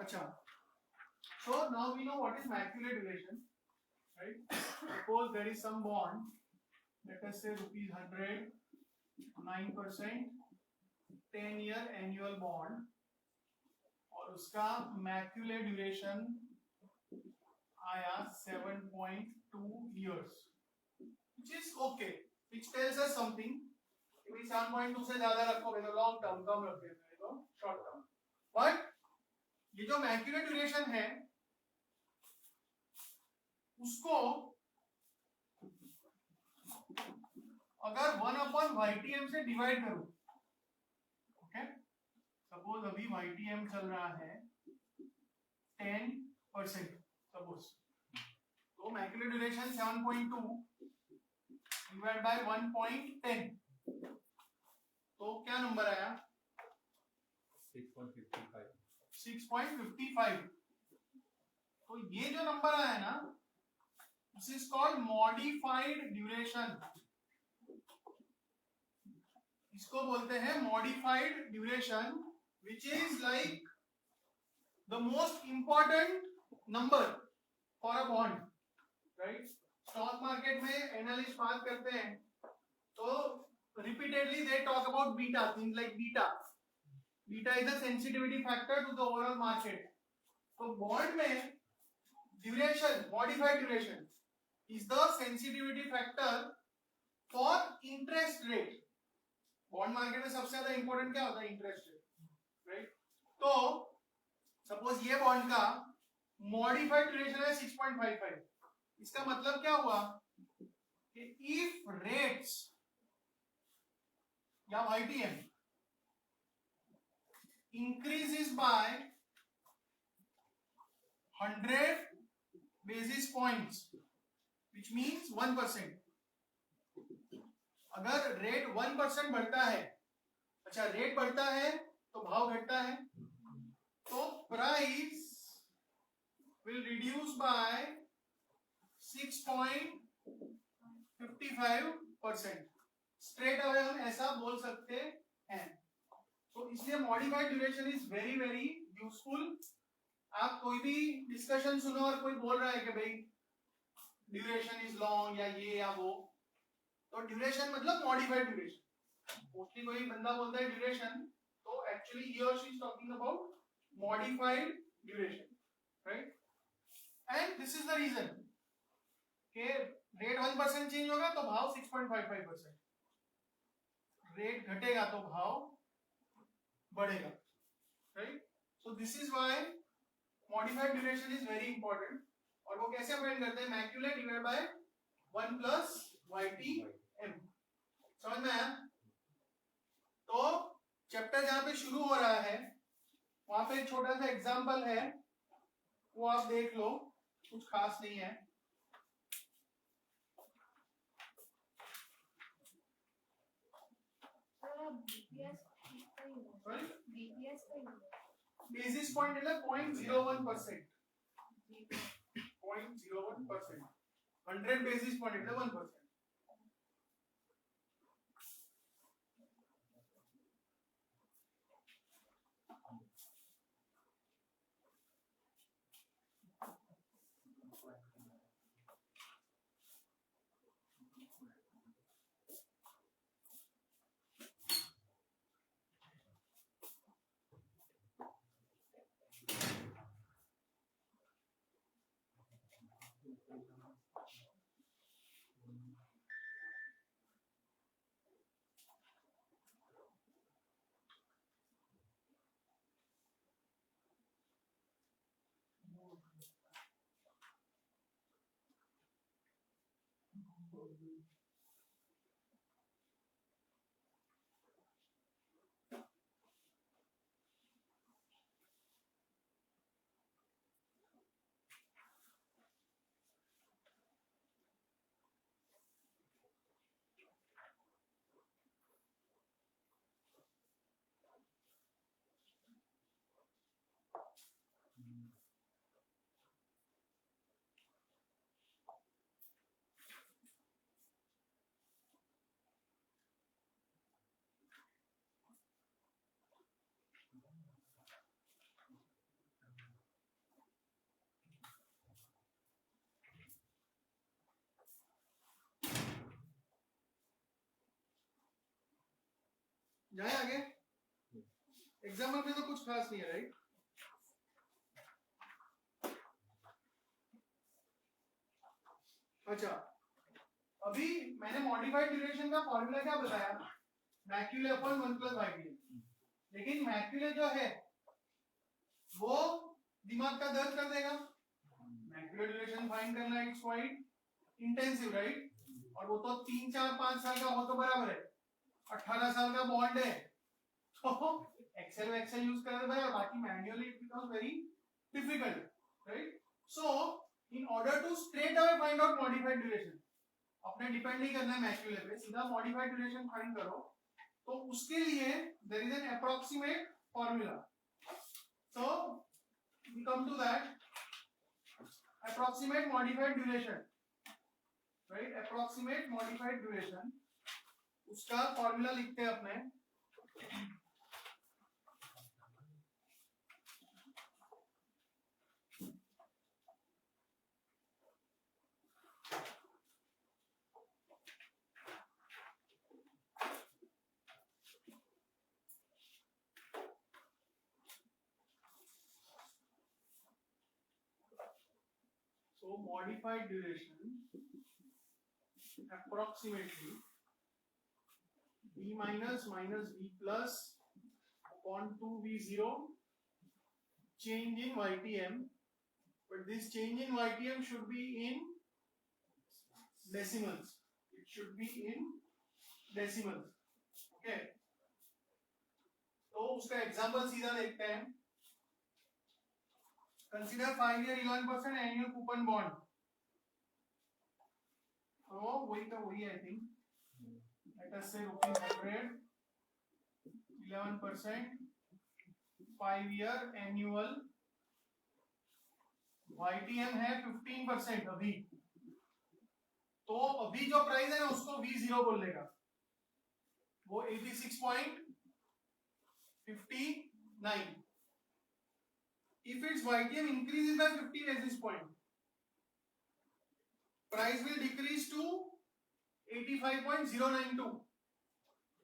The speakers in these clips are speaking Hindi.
अच्छा, so now we know what is macular duration, right? Suppose there is some bond, let us say rupees 100, 9%, 10-year annual bond, और उसका macular duration आया 7.2 years, which is okay, which tells us something. 7.2 से ज्यादा रखोगे तो लॉन्ग टर्म, कम रखोगे तो शॉर्ट टर्म. बट ये जो मैक्युलर ड्यूरेशन है उसको अगर 1/YTM से डिवाइड करूं, ओके, सपोज अभी YTM चल रहा है 10%, सपोज, तो मैक्युलर ड्यूरेशन 7.2 डिवाइड बाय 1.10, तो क्या नंबर आया? 6.55. 6.55. तो ये जो नंबर आया ना, this is called modified duration. इसको बोलते हैं modified duration, which is like the most important number for a bond, right? Stock market में एनालिस्ट बात करते हैं तो repeatedly they talk about beta, things like beta. Beta is a sensitivity factor to the overall market. So bond में duration, modified duration is the sensitivity factor for interest rate. Bond market में सबसे ज्यादा important क्या होता है? interest rate, right? तो suppose ये bond का modified duration है 6.55. इसका मतलब क्या हुआ कि if rates या YTM increases by 100 basis points, which means 1%. अगर रेट 1% बढ़ता है, अच्छा रेट बढ़ता है तो भाव घटता है, तो price will reduce by 6.55%. Straight away हम ऐसा बोल सकते हैं. तो इसलिए modified duration is very very useful. आप कोई भी डिस्कशन सुनो और कोई बोल रहा है कि भाई ड्यूरेशन इज लॉन्ग या ये या वो, तो ड्यूरेशन मतलब मॉडिफाइड ड्यूरेशन. मोस्टली कोई बंदा बोलता है ड्यूरेशन, तो एक्चुअली ही और she is talking about modified duration, right? And this is the reason कि रेट 1% चेंज होगा तो भाव 6.55%, रेट घटेगा तो भाव बढ़ेगा, right? So this is why modified duration is very important. और वो कैसे फाइंड करते हैं? Macaulay divide by 1 plus YTM. समझ में आया? तो चैप्टर जहां पे शुरू हो रहा है वहां पे एक छोटा सा एग्जांपल है, वो आप देख लो, कुछ खास नहीं है. बेसिस पॉइंट એટલે 0.01%. 0.01%. 100 बेसिस पॉइंट એટલે 1%. जाए आगे, एग्जाम्पल में तो कुछ खास नहीं है, राइट? अच्छा, अभी मैंने मॉडिफाइड ड्यूरेशन का फॉर्मूला क्या बताया, मैक्यूले अपॉन 1 प्लस वाईटीएम। लेकिन मैक्यूले जो है वो दिमाग का दर्द कर देगा। मैक्यूले ड्यूरेशन फाइंड करना इट्स क्वाइट इंटेंसिव, राइट? और वो तो 3 4 5 साल का हो तो बराबर है, 18 साल का बॉन्ड है, तो एक्सेल यूज करने बराबर, बाकी manually it becomes very difficult, right? So in order to straight away find out modified duration, अपने डिपेंड नहीं करना है मैक्यूले पे, सीधा मॉडिफाइड ड्यूरेशन फाइंड करो, तो उसके लिए there is an approximate formula. So we come to that approximate modified duration, right? approximate modified duration, उसका फॉर्मूला लिखते हैं अपने, so modified duration approximately v minus minus v plus upon 2v0 change in YTM, but this change in YTM should be in decimals, it should be in decimals, okay? तो उसका एग्जांपल सीधा देखते हैं। Consider 5-year 11% annual coupon bond, तो वही का वही I think, let us say ₹100, 11%, 5-year annual, YTM है 15% अभी, तो अभी जो प्राइस है ना उसको V0 बोल लेगा, वो 86.59। if its YTM increases by 50 basis point, price will decrease to 85.092,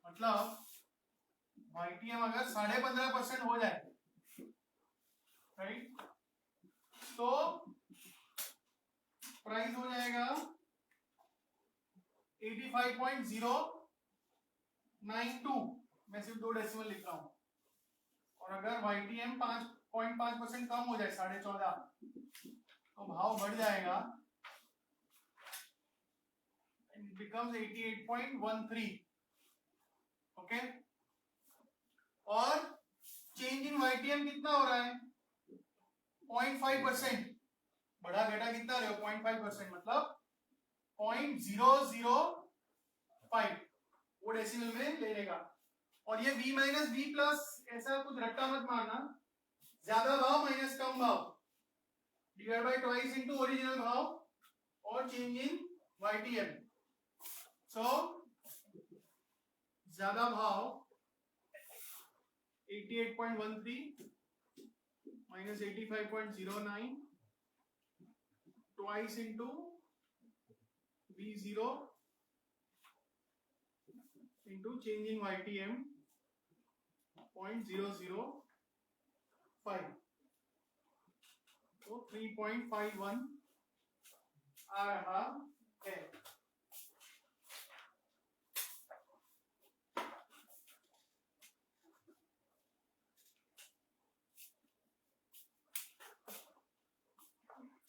मतलब YTM अगर 15.5% हो जाए, राइट, तो प्राइस हो जाएगा 85.092, मैं सिर्फ 2 डेसिमल लिख रहा हूं, और अगर YTM 5.5% कम हो जाए 14.5, तो भाव बढ़ जाएगा, it becomes 88.13, ओके? और चेंज इन YTM कितना हो रहा है, 0.5%, बढ़ा घटा कितना रहे हो, 0.5%, मतलब 0.005, वो डेसिमल में ले लेगा। और ये v माइनस v प्लस ऐसा कुछ रट्टा मत मारना, ज्यादा भाव माइनस कम भाव divide by twice into original भाव और चेंज इन YTM। सो ज्यादा भाव 88.13 minus 85.09 twice into V0 into change in YTM 0.005, तो 3.51 आ रहा है।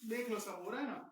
देख लो सब हो रहा है ना,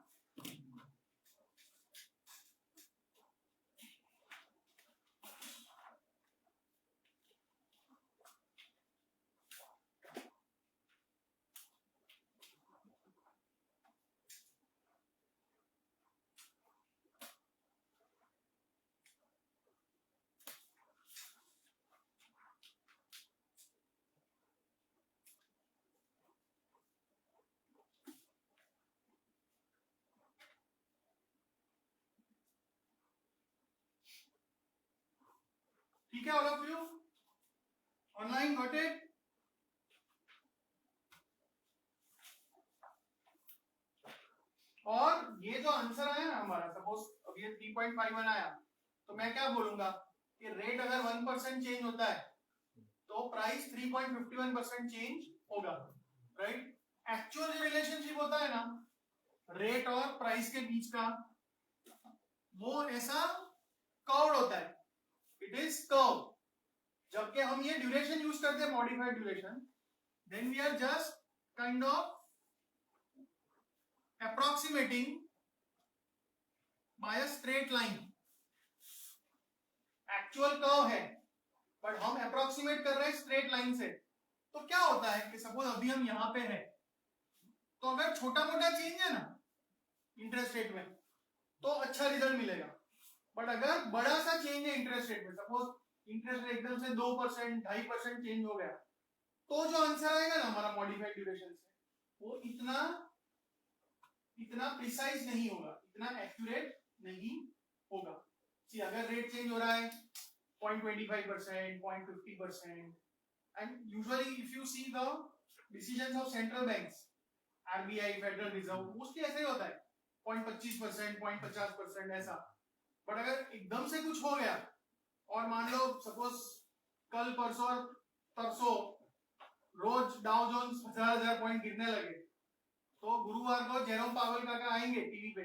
ठीक है? All of you online got it? और ये जो आंसर आया ना हमारा, सपोज अब ये 3.51 आया, तो मैं क्या बोलूंगा, कि रेट अगर 1% चेंज होता है तो प्राइस 3.51% चेंज होगा, राइट। एक्चुअल जो रिलेशनशिप होता है ना रेट और प्राइस के बीच का, वो ऐसा कर्व्ड होता है, इट इज कर्व। जबकि हम ये ड्यूरेशन यूज करते हैं modified duration, then we are just kind of approximating by a straight line। Actual curve है बट हम अप्रोक्सीमेट कर रहे हैं स्ट्रेट लाइन से। तो क्या होता है कि सपोज अभी हम यहां पे है, तो अगर छोटा मोटा चेंज है ना इंटरेस्ट रेट में तो अच्छा रिजल्ट मिलेगा, बट अगर बड़ा सा चेंज है इंटरेस्ट रेट में, सपोज इंटरेस्ट रेट एकदम से 2% 2.5% चेंज हो गया, तो जो आंसर आएगा ना हमारा मॉडिफाइड ड्यूरेशन से, वो इतना प्रिसाइज नहीं होगा, इतना एक्यूरेट नहीं होगा। See, अगर रेट चेंज हो रहा है 0.25%, 0.50%, and usually if you see the decisions of central banks, RBI, Federal Reserve, mostly ऐसा ही होता है 0.25%, 0.50% ऐसा। बट अगर एकदम से कुछ हो गया और मान लो सपोज कल परसों और परसों रोज डाउ जोन्स 1000 पॉइंट गिरने लगे, तो गुरुवार को जेरोम पावेल काका आएंगे टीवी पे,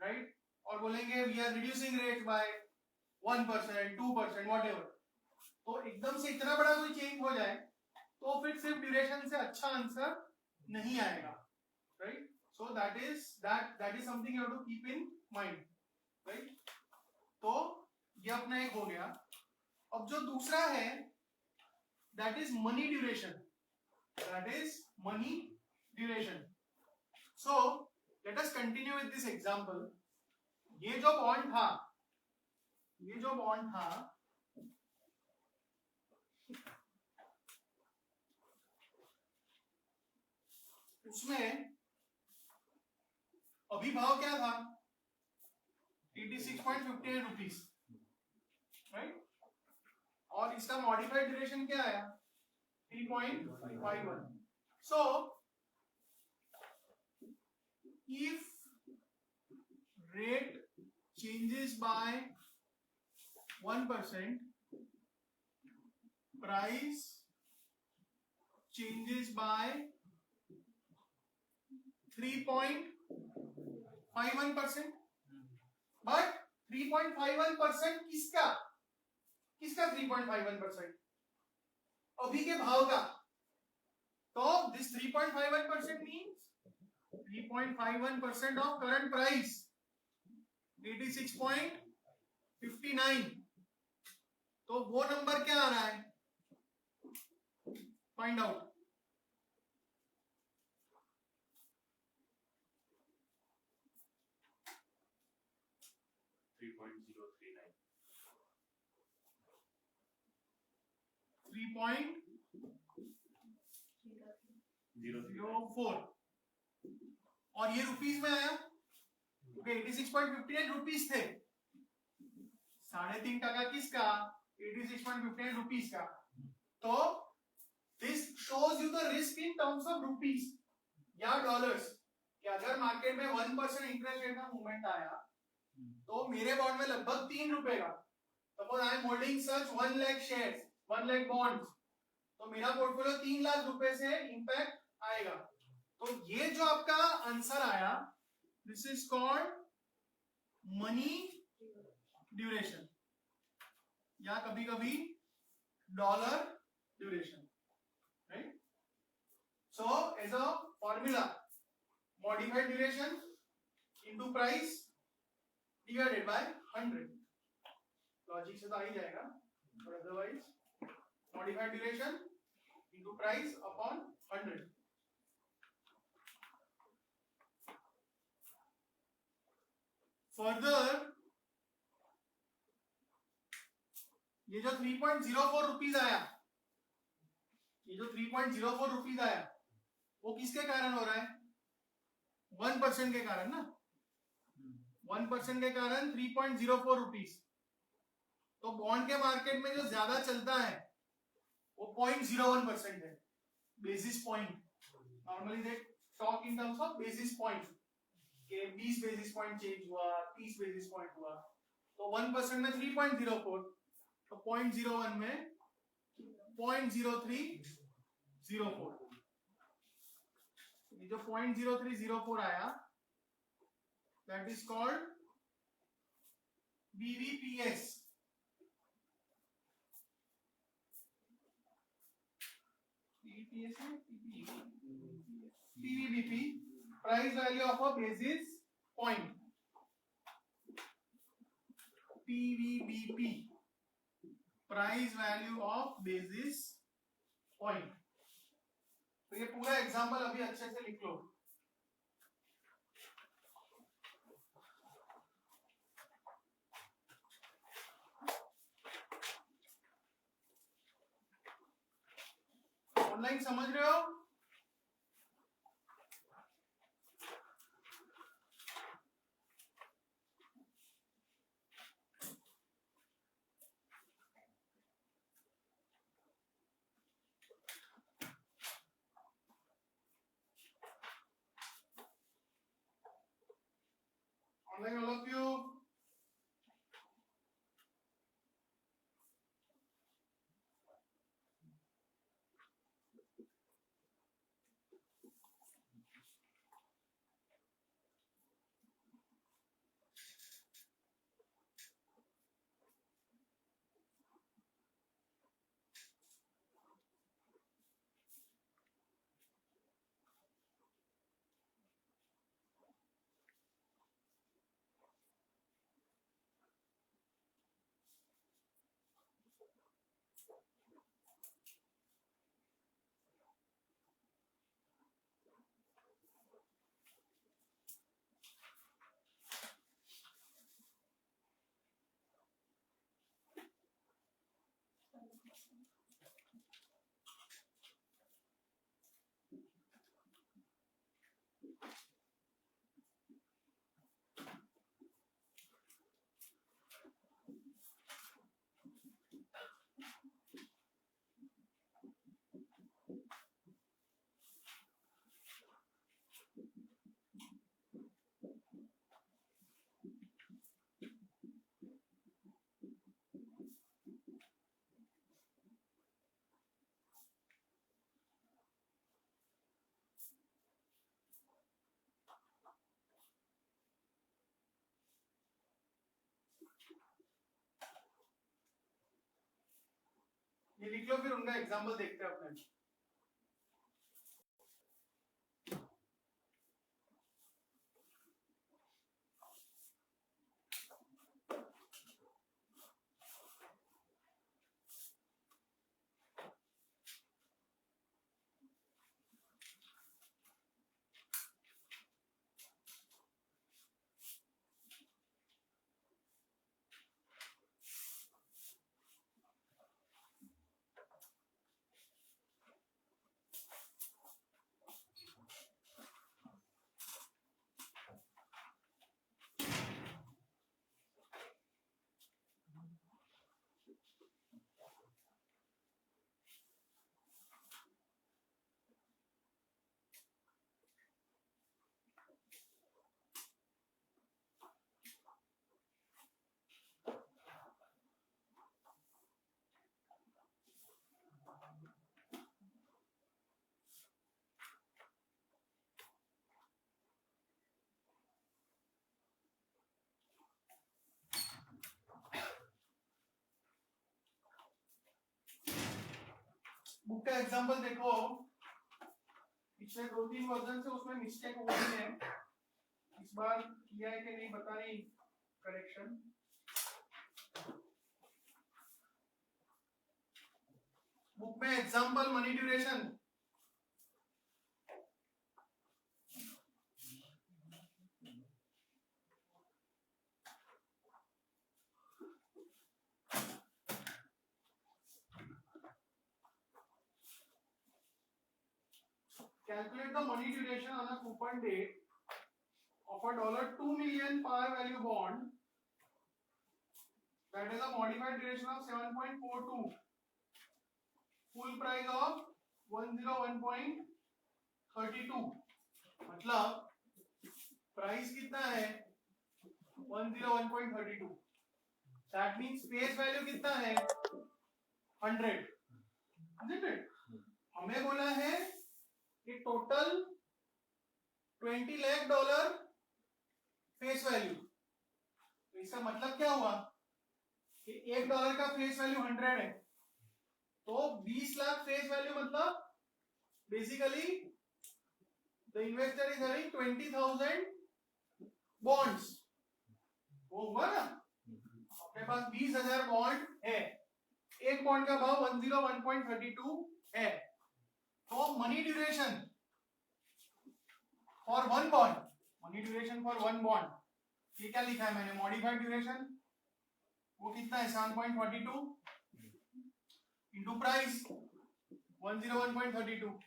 राइट, और बोलेंगे we are reducing rate by 1%, 2%, whatever. तो एकदम से इतना बड़ा कोई चेंज हो जाए तो फिर सिर्फ ड्यूरेशन से अच्छा आंसर नहीं आएगा, right. So that is something you have to keep in mind, right. तो ये अपना एक हो गया। अब जो दूसरा है that is money duration, so let us continue with this example. ये जो बॉन्ड था उसमें अभी भाव क्या था 86.58 रुपीज, राइट, और इसका मॉडिफाइड ड्यूरेशन क्या आया 3.51। सो if rate changes by 1%, price changes by 3.51%, but 3.51% किसका 3.51%? अभी के भाव का। तो this 3.51% means 3.51% of current price 86.59। तो वो नंबर क्या आ रहा है, फाइंड आउट। 3.04 और ये रुपीस में आया क्योंकि 86.58 रुपीस थे, 3.5% किसका 86.58 रुपीस का। तो this shows you the risk in terms of rupees या डॉलर्स, कि अगर मार्केट में 1% इंटरेस्ट रेट का मूवमेंट आया तो मेरे बॉन्ड में लगभग 3 रुपए का, suppose I am holding such 1 lakh shares, 1 lakh bonds, तो मेरा पोर्टफोलियो 3 लाख रुपए से इंपैक्ट आएगा। तो ये जो आपका आंसर आया this is called money duration या कभी कभी dollar duration, right. So as a formula modified duration into price divided by 100। Logic से तो आ ही जाएगा, और otherwise modified duration into price upon 100। Further ये जो 3.04 रुपीज आया, वो किसके कारण हो रहा है 1% के कारण ना, 1% के कारण 3.04 रुपीज। तो बॉन्ड के मार्केट में जो ज्यादा चलता है वो 0.01% है, basis point. Normally they talk in terms of basis point, कि 20 बेसिस पॉइंट चेंज हुआ, 30 बेसिस पॉइंट हुआ, तो 1% में 3.04, तो 0.01 में 0.0304, ये जो 0.0304 आया that is called BVPS. PVBP, price value of a basis point. PVBP, price value of basis point. तो ये पूरा एग्जांपल अभी अच्छे से लिख लो. ऑनलाइन समझ रहे हो? Online all of you? ये लिख लो, फिर उनका एग्जांपल देखते हैं अपने. बुक का एग्जांपल देखो, पिछले 2-3 वर्जन से उसमें मिस्टेक हो गई है, इस बार किया है कि नहीं पता नहीं करेक्शन. बुक में example money duration, calculate the money duration on a coupon date of a $2 million par value bond that is a modified duration of 7.42, full price of 101.32. मतलब प्राइस कितना है 101.32. दैट मीन्स फेस वैल्यू कितना है 100, isn't it? हमें बोला है कि टोटल $20 लाख फेस वैल्यू, तो इसका मतलब क्या हुआ कि $1 का फेस वैल्यू 100 है, तो 20 लाख फेस वैल्यू मतलब basically the investor is having 20,000 bonds. वो हुआ ना, अपने पास 20,000 बॉन्ड है, एक बॉन्ड का भाव 101.32 है, तो money duration for one bond, money duration for one bond, ये क्या लिखा है मैंने, मॉडिफाइड ड्यूरेशन, वो कितना है 7.42 इंटू प्राइस 101.32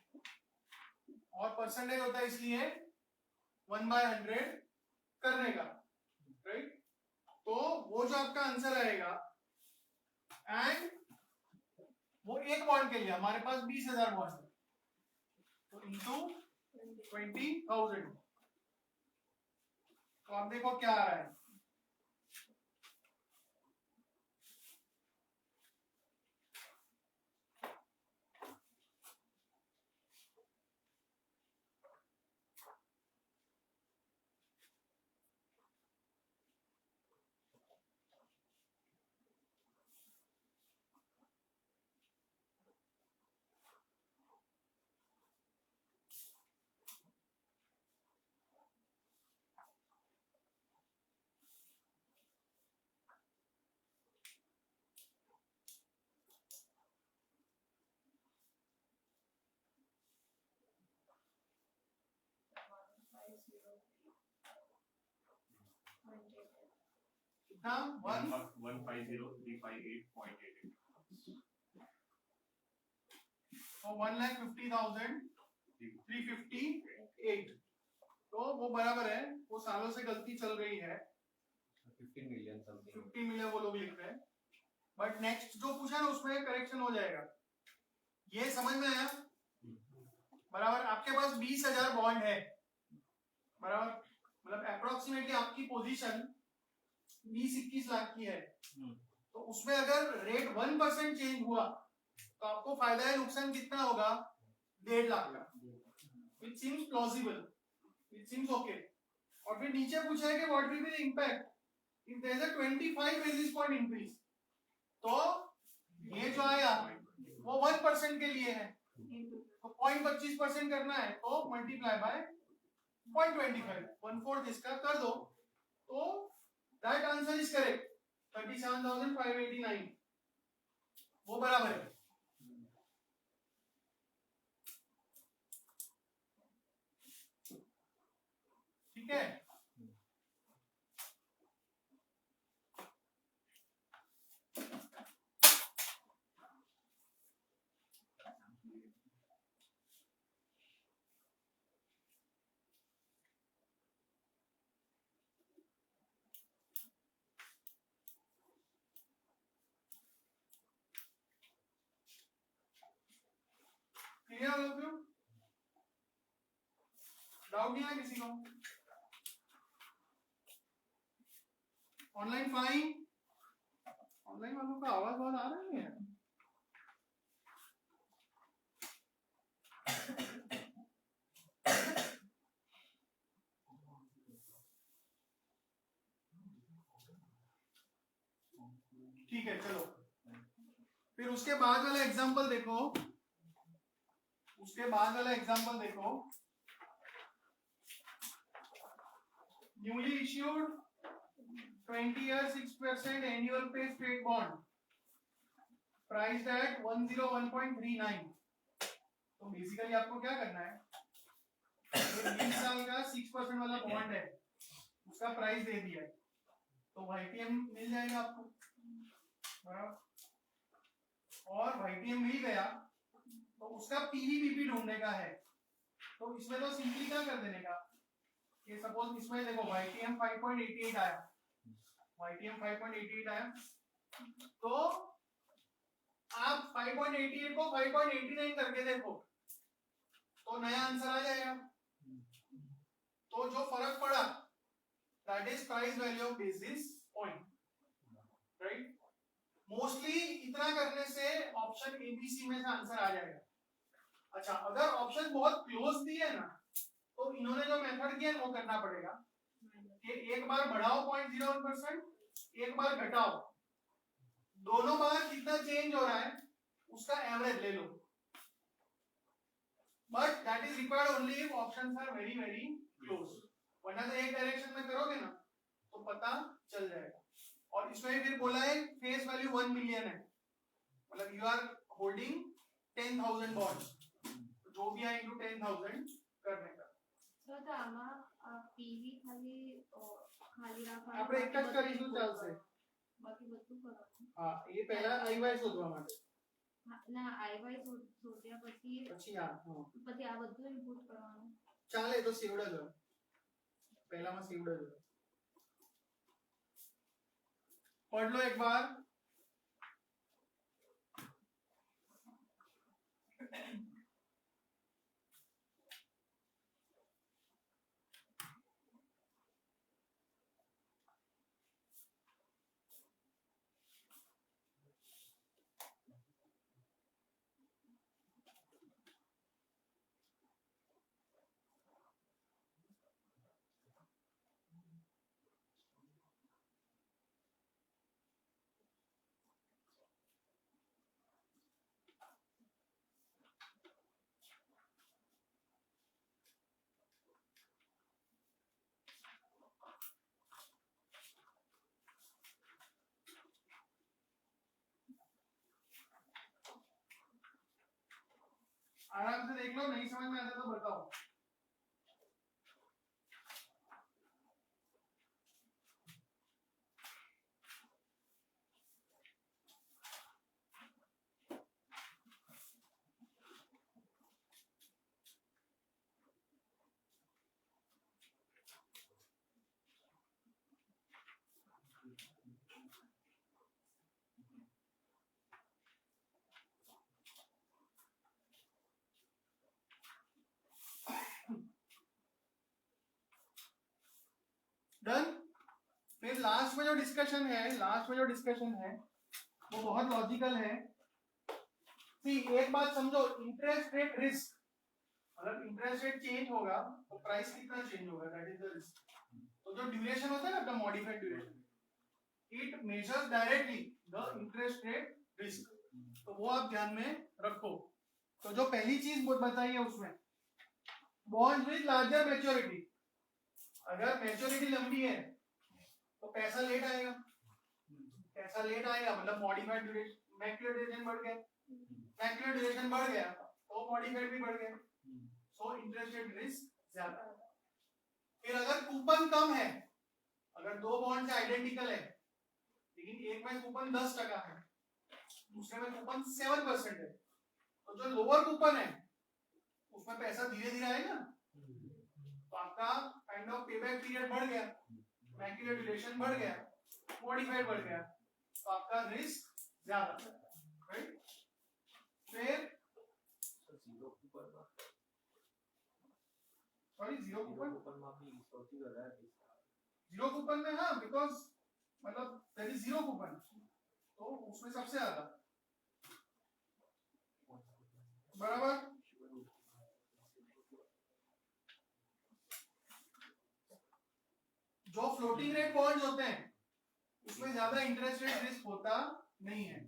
और परसेंटेज होता है इसलिए 1/100 करने का, राइट? तो वो जो आपका आंसर आएगा, एंड वो एक बॉन्ड के लिए हमारे पास 20,000 बॉन्ड है, तो इंटू 20,000, तो आप देखो क्या आ रहा है, कितना 150,358.88 तो 1,50,358, तो वो बराबर है, वो सालों से गलती चल रही है, 15 मिलियन समथिंग, 50 मिलियन वो लोग लिख रहे हैं, बट नेक्स्ट जो पूछा ना उसमें करेक्शन हो जाएगा, ये समझ में आया? बराबर, आपके पास 20,000 बॉन्ड है, बराबर, मतलब अप्रोक्सीमेटली आपकी पोजीशन 20-21 लाख की है, तो उसमें अगर रेट 1% चेंज हुआ तो आपको फायदा है नुकसान कितना होगा 1.5 लाख का, which seems plausible, which seems okay. और फिर नीचे पूछा है कि what will be the impact if there is a 25 basis point increase, तो ये जो आया वो 1% के लिए है, तो 0.25% करना है तो मल्टीप्लाई बाय 0.25, 1/4 इसका कर दो, तो दैट आंसर इज करेक्ट, 37,589, वो बराबर है। ठीक है, क्लियर हो गया? डाउट नहीं है किसी को? ऑनलाइन फाइन, ऑनलाइन वालों का आवाज बहुत आ रहा है। ठीक है, चलो फिर उसके बाद वाला एग्जांपल देखो, उसके बाद वाला एग्जांपल देखो, newly issued 20 year 6% annual pay straight bond priced at 101.39, तो बेसिकली आपको क्या करना है, 20 साल का 6% वाला बॉन्ड है, उसका प्राइस दे दिया है, तो YTM मिल जाएगा आपको, बराबर, और YTM मिल गया तो उसका PVBP ढूंढने का है, तो इसमें तो सिंपली क्या कर देने का, ये सपोज इसमें देखो YTM 5.88 आया, YTM 5.88 आया, तो आप 5.88 को 5.89 करके देखो तो नया आंसर आ जाएगा, तो जो फर्क पड़ा that is price value of basis point, right? Mostly इतना करने से ऑप्शन ए बी सी में से आंसर आ जाएगा. अच्छा, अगर ऑप्शन बहुत क्लोज दिए ना तो इन्होंने जो मेथड किया वो करना पड़ेगा कि एक बार बढ़ाओ 0.01%, एक बार घटाओ, दोनों बार कितना चेंज हो रहा है उसका एवरेज ले लो. But that is required only if options are very very close. वरना तो एक डायरेक्शन में करोगे ना तो पता चल जाएगा. और इसमें फिर बोला है फेस वैल्यू 1 मिलियन है, मतलब यू आर होल्डिंग 10,000 बॉन्ड्स, जो भी है इनटू 10,000 करने का. તો તો આમાં પીવી ખાલી ખાલી રાખવાનું આપણે એક જ કરીશું ચાલશે. બાકી બધું કરવાનું. હા, એ પહેલા આઈવાય શોધવા માટે. ના આઈવાય શોધ્યા પછી હા, પછી આ બધું ઇનપુટ કરવાનું. ચાલે તો સીવડા જો પહેલામાં સીવડા જો पढ़ लो एक बार. आराम से देख लो, नहीं समझ में आता तो बताओ. डन. फिर लास्ट में जो डिस्कशन है वो बहुत लॉजिकल है. सी, एक बात समझो, इंटरेस्ट रेट रिस्क, मतलब इंटरेस्ट रेट चेंज होगा तो प्राइस कितना चेंज होगा, दैट इज द रिस्क. तो जो ड्यूरेशन होता है ना, the modified duration, it measures directly the interest rate risk. तो वो आप ध्यान में रखो. तो जो पहली चीज बताई है उसमें बॉन्ड विद लार्जर मैच्योरिटी, अगर मैच्योरिटी लंबी है तो पैसा लेट आएगा. पैसा लेट आएगा मतलब मॉडिफाइड ड्यूरेशन, मैक्युलर ड्यूरेशन बढ़ गया, मैक्युलर ड्यूरेशन बढ़ गया तो मॉडिफाइड भी बढ़ गया. सो इंटरेस्ट रेट रिस्क ज्यादा. फिर अगर कूपन कम है, अगर दो बॉन्ड आइडेंटिकल है लेकिन एक में कूपन 10% है, दूसरे में कूपन 7% है, तो जो लोअर कूपन है उसमें पैसा धीरे धीरे आएगा, तो आपका काइंड ऑफ पेबैक पीरियड बढ़ गया, मैक्युलर ड्यूरेशन बढ़ गया, मॉडिफाइड बढ़ गया, तो आपका रिस्क ज्यादा. राइट? फिर जीरो कूपन जीरो कूपन में, हाँ, बिकॉज मतलब देयर इज जीरो कूपन, तो उसमें सबसे ज्यादा. बराबर. जो फ्लोटिंग रेट बॉन्ड्स होते हैं उसमें ज्यादा इंटरेस्ट रेट रिस्क होता नहीं है,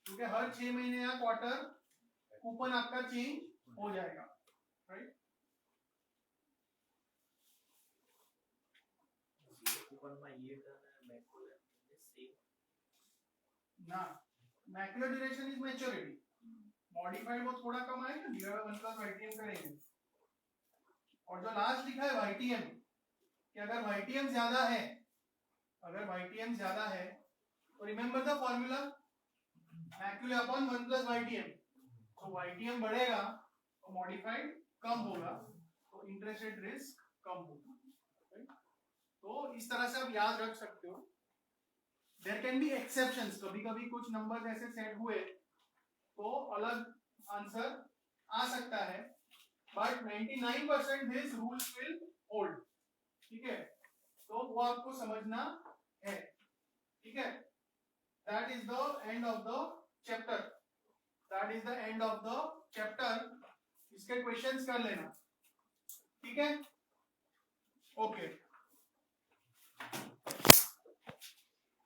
क्योंकि हर 6 महीने या क्वार्टर कूपन आपका चेंज हो जाएगा. राइट? ना, macular duration is maturity, modified वो थोड़ा कम आएगा, डिवाइड बाय 1 प्लस YTM करेंगे. और जो लास्ट लिखा है YTM, कि अगर YTM ज्यादा है, तो remember the formula, macular upon 1 plus YTM. तो YTM बढ़ेगा तो मॉडिफाइड कम होगा, तो इंटरेस्ट रेट रिस्क कम होगा. तो इस तरह से आप याद रख सकते हो. देयर कैन बी एक्सेप्शंस, कभी कभी कुछ नंबर ऐसे सेट हुए तो अलग आंसर आ सकता है, but 99% this rules will hold. ठीक है, तो वो आपको समझना है. ठीक है, that is the end of the chapter, that is the end of the chapter. इसके क्वेश्चंस कर लेना, ठीक है? ओके